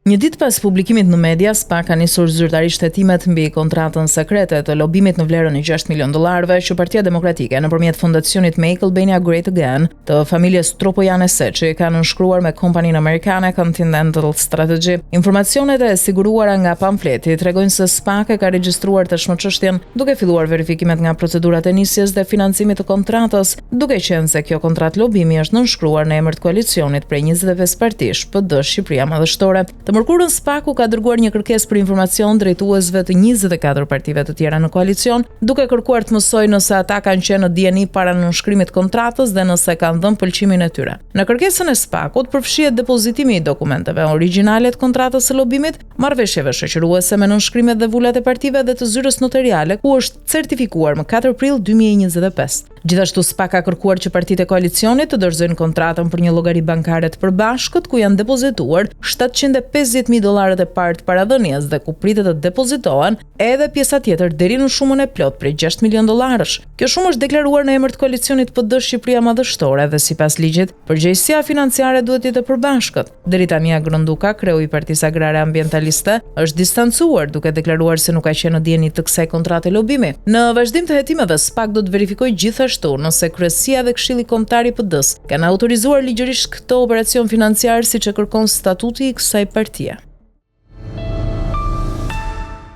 Një ditë pas publikimit në media, SPAK ka nisur zyrtarisht hetimet mbi kontratën sekrete të lobimit në vlerën e $6 milionë që Partia Demokratike nëpërmjet fondacionit Make Albania Great Again të familjes Tropojane Seçi ka nënshkruar me kompaninë amerikane Continental Strategy. Informacionet e siguruara nga pamfleti tregojnë se SPAK ka regjistruar tashmë çështjen duke filluar verifikimet nga procedurat e nisjes dhe financimit të kontratës, duke qenë se kjo kontratë lobimi është nënshkruar në emër të koalicionit prej 25 partish PD Shqipëria Madhështore. Të mërkurën SPAK-u ka dërguar një kërkesë për informacion drejtuesve të 24 partive të tjera në koalicion, duke kërkuar të mësojë nëse ata kanë qenë në dieni para nënshkrimit kontratës dhe nëse kanë dhënë pëlqimin e tyre. Në kërkesën e SPAK-ut përfshihet depozitimi i dokumenteve origjinale të kontratës së lobimit, marrëveshjeve shoqëruese me nënshkrimet dhe vulat e partive dhe të zyrës notariale, ku është certifikuar më 4 prill 2025. Gjithashtu SPAK ka kërkuar që partitë e koalicionit të dorëzojnë kontratën për një llogari bankare të përbashkët ku janë depozituar $750.000 e parë të paradhënies dhe ku pritet të depozitohen edhe pjesa tjetër deri në shumën e plot prej $6 milionë. Kjo shumë është deklaruar në emër të koalicionit PD Shqipëria Madhështore dhe sipas ligjit, përgjegjësia financiare duhet të jetë e përbashkët. Deri tani Grënduka, kreu i Partisë Agrare Ambientaliste, është distancuar duke deklaruar se nuk ka qenë në dieni të kësaj kontrate lobimi. Në vazhdim të hetimeve, SPAK do të verifikojë gjithashtu nëse Kryesia dhe Këshilli Kombëtar i PD-s kanë autorizuar ligjërisht këtë operacion financiar siç e kërkon statuti i kësaj partie.